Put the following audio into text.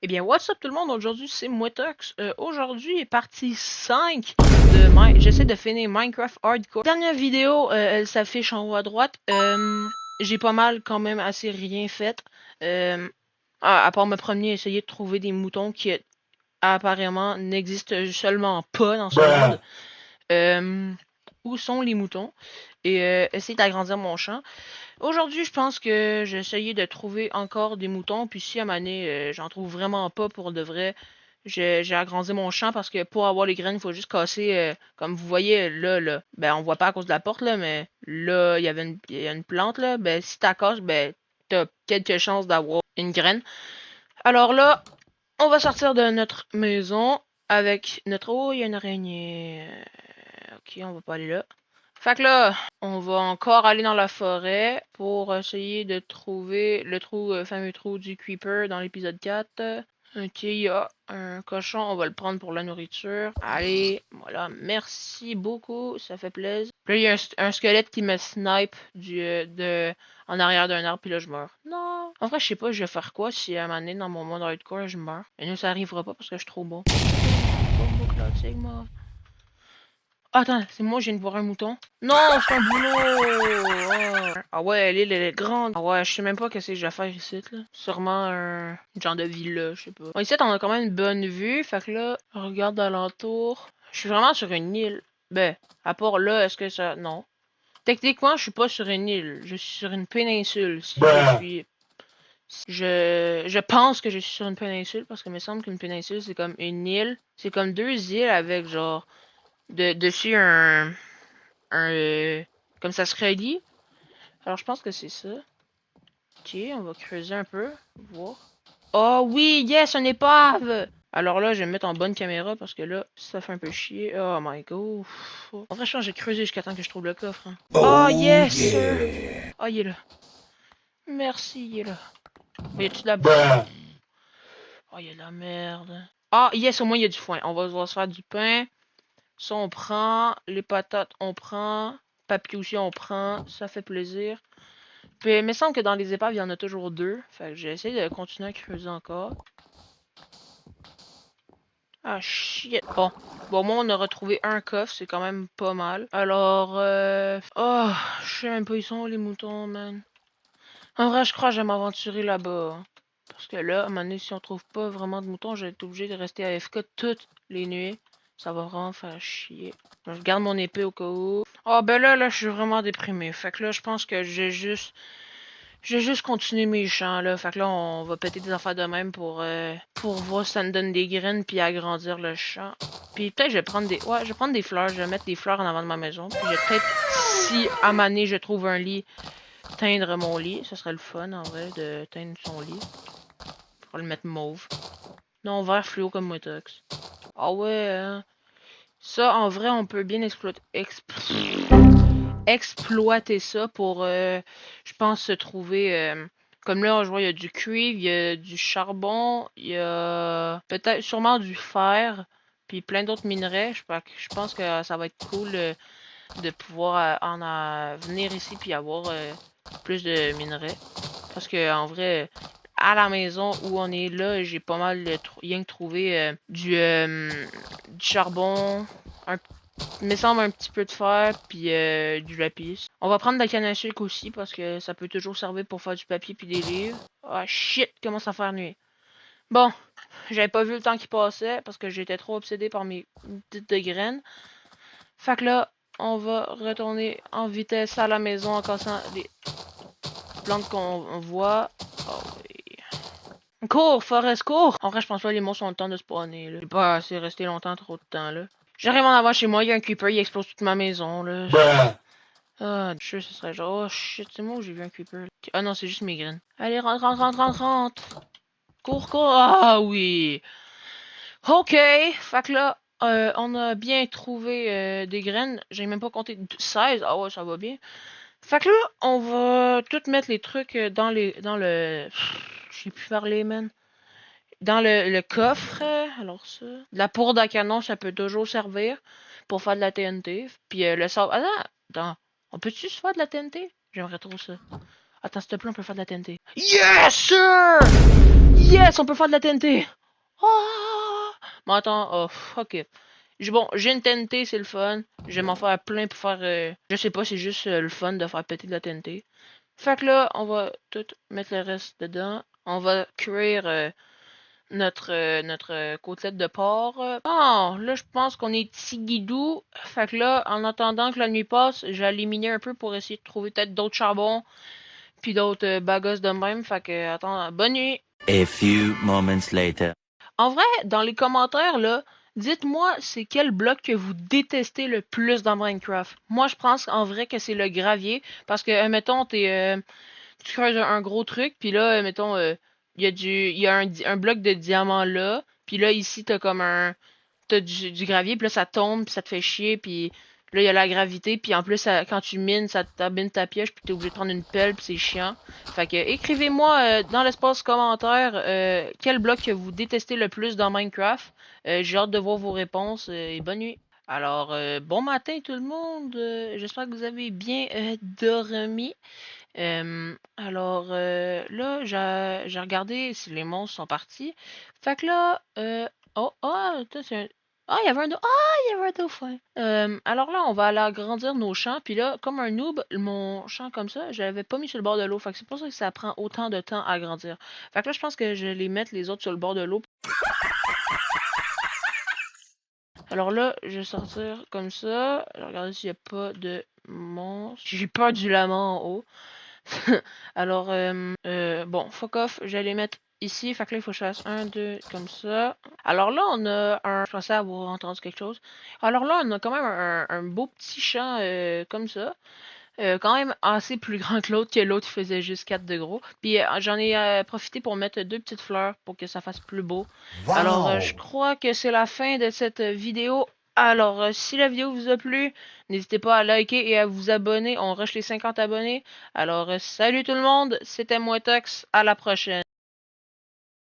Eh bien, what's up tout le monde? Aujourd'hui, c'est Moetox. Aujourd'hui est partie 5 de j'essaie de finir Minecraft Hardcore. Dernière vidéo, elle s'affiche en haut à droite. J'ai pas mal quand même assez rien fait. À part me promener, essayer de trouver des moutons qui apparemment n'existent seulement pas dans ce monde. Où sont les moutons? Et essayer d'agrandir mon champ. Aujourd'hui, je pense que j'ai essayé de trouver encore des moutons, puis si à ma j'en trouve vraiment pas pour de vrai, j'ai agrandi mon champ parce que pour avoir les graines, il faut juste casser, comme vous voyez là, ben on voit pas à cause de la porte là, mais là, il y a une plante là, ben si t'as casses, ben t'as quelques chances d'avoir une graine. Alors là, on va sortir de notre maison avec notre... Oh, il y a une araignée. Ok, on va pas aller là. Fait que là, on va encore aller dans la forêt pour essayer de trouver le fameux trou du creeper dans l'épisode 4. Ok, il y a un cochon, on va le prendre pour la nourriture. Allez, voilà, merci beaucoup, ça fait plaisir. Puis là, il y a un squelette qui me snipe en arrière d'un arbre, puis là, je meurs. Non! En vrai, je sais pas, je vais faire quoi si à un moment donné, dans mon monde hardcore, je meurs. Et nous, ça arrivera pas parce que je suis trop bon. Attends, c'est moi, je viens de voir un mouton. Non, c'est un boulot! Oh. Ah ouais, l'île, elle est grande. Ah ouais, je sais même pas qu'est-ce que j'ai à faire ici, là. Sûrement un genre de villa, je sais pas. Bon, ici, on a quand même une bonne vue. Fait que là, on regarde alentour. Je suis vraiment sur une île. Ben, à part là, est-ce que ça... Non. Techniquement, je suis pas sur une île. Je suis sur une péninsule. Si je suis... Je pense que je suis sur une péninsule parce que il me semble qu'une péninsule, c'est comme une île. C'est comme deux îles avec genre... dessus comme ça se relie. Alors je pense que c'est ça. Ok, on va creuser un peu, voir. Oh oui, yes, une épave! Alors là, je vais me mettre en bonne caméra parce que là, ça fait un peu chier. Oh my god. En vrai, je pense que j'ai creusé jusqu'à temps que je trouve le coffre. Hein. Oh yes, sir! Oh, il est là. Merci, il est là. Oh, y a-tu de la... Oh, il y a de la merde. Ah, yes, au moins il y a du foin. On va se faire du pain. Ça, on prend. Les patates, on prend. Papier aussi, on prend. Ça fait plaisir. Puis, il me semble que dans les épaves, il y en a toujours deux. Fait que j'ai essayé de continuer à creuser encore. Ah, shit. Bon. Bon, moi, on a retrouvé un coffre. C'est quand même pas mal. Alors, oh, je sais même pas, ils sont où, les moutons, man. En vrai, je crois que je vais m'aventurer là-bas. Hein. Parce que là, à un moment donné, si on trouve pas vraiment de moutons, je vais être obligé de rester à AFK toutes les nuits. Ça va vraiment faire chier. Je garde mon épée au cas où. Oh, ben là, je suis vraiment déprimé. Fait que là, je pense que j'ai juste continué mes champs, là. Fait que là, on va péter des affaires de même pour voir si ça me donne des graines puis agrandir le champ. Puis peut-être je vais prendre des... Ouais, je vais prendre des fleurs. Je vais mettre des fleurs en avant de ma maison. Puis je vais peut-être, si à mané je trouve un lit, teindre mon lit. Ce serait le fun, en vrai, de teindre son lit. Pour le mettre mauve. Non, vert fluo comme Motox. Ah ouais, hein. Ça, en vrai, on peut bien exploiter ça pour, je pense, se trouver... comme là, je vois, il y a du cuivre, il y a du charbon, il y a peut-être sûrement du fer, puis plein d'autres minerais. Je pense que ça va être cool de pouvoir venir ici puis avoir plus de minerais. Parce que en vrai, à la maison où on est là, j'ai pas mal rien que trouvé du charbon, il me semble un petit peu de fer, puis du lapis. On va prendre de la canne à sucre aussi, parce que ça peut toujours servir pour faire du papier puis des livres. Ah shit, commence à faire nuit. Bon, j'avais pas vu le temps qui passait, parce que j'étais trop obsédé par mes petites de graines. Fait que là, on va retourner en vitesse à la maison en cassant les plantes qu'on voit. Oh oui. Cours, Forest, cours! En vrai, je pense pas que les monstres ont le temps de spawner, là. J'ai pas assez resté longtemps, trop de temps, là. J'arrive en avant chez moi, il y a un creeper, il explose toute ma maison, là. Ah, je suis sûr, ce serait genre, oh shit, c'est moi où j'ai vu un creeper. Ah non, c'est juste mes graines. Allez, rentre, rentre, rentre, rentre, rentre! Cours, cours! Ah oui! Ok! Fait que là, on a bien trouvé des graines. J'ai même pas compté 16. Ah ouais, ça va bien. Fait que là, on va tout mettre les trucs dans le... Je sais plus parler, man. Dans le coffre. Alors ça. La poudre à canon, ça peut toujours servir pour faire de la TNT. Puis le sable... Ah non! Attends. On peut-tu se faire de la TNT? J'aimerais trop ça. Attends, s'il te plaît, on peut faire de la TNT. Yes, sir! Yes, on peut faire de la TNT! Ah! Mais attends, oh, ok. Bon, j'ai une TNT, c'est le fun. Je vais m'en faire plein pour faire... je sais pas, c'est juste le fun de faire péter de la TNT. Fait que là, on va tout mettre le reste dedans. On va cuire notre côtelette de porc. Oh, là, je pense qu'on est guidou. Fait que là, en attendant que la nuit passe, j'ai éliminé un peu pour essayer de trouver peut-être d'autres charbons, puis d'autres bagosses de même. Fait que, attends, bonne nuit. A few moments later. En vrai, dans les commentaires, là, dites-moi c'est quel bloc que vous détestez le plus dans Minecraft. Moi, je pense en vrai que c'est le gravier, parce que, mettons, tu creuses un gros truc, puis là, mettons, il y a un bloc de diamant là, puis là, ici, t'as du gravier, puis là, ça tombe, puis ça te fait chier, puis là, il y a la gravité, puis en plus, quand tu mines, ça t'abîme ta pioche, puis t'es obligé de prendre une pelle, puis c'est chiant. Fait que, écrivez-moi dans l'espace commentaire quel bloc que vous détestez le plus dans Minecraft. J'ai hâte de voir vos réponses, et bonne nuit. Alors, bon matin tout le monde. J'espère que vous avez bien dormi. Là, j'ai regardé si les monstres sont partis. Fait que là, oh, oh, attends, ah, il y avait il y avait un dauphin. Alors là, on va aller agrandir nos champs. Puis là, comme un noob, mon champ comme ça, je l'avais pas mis sur le bord de l'eau. Fait que c'est pour ça que ça prend autant de temps à agrandir. Fait que là, je pense que je vais les mettre les autres sur le bord de l'eau. Alors là, je vais sortir comme ça. Regardez s'il n'y a pas de monstre. J'ai peur du lama en haut. Alors, bon, fuck off, j'allais mettre ici, fait que là, il faut que je fasse un, deux, comme ça. Alors là, on a un... Je pensais avoir entendu quelque chose. Alors là, on a quand même un beau petit champ comme ça. Quand même assez plus grand que l'autre faisait juste 4 de gros. Puis j'en ai profité pour mettre deux petites fleurs pour que ça fasse plus beau. Alors je Wow! crois que c'est la fin de cette vidéo. Alors si la vidéo vous a plu, n'hésitez pas à liker et à vous abonner. On rush les 50 abonnés. Alors salut tout le monde, c'était moi Tox, à la prochaine.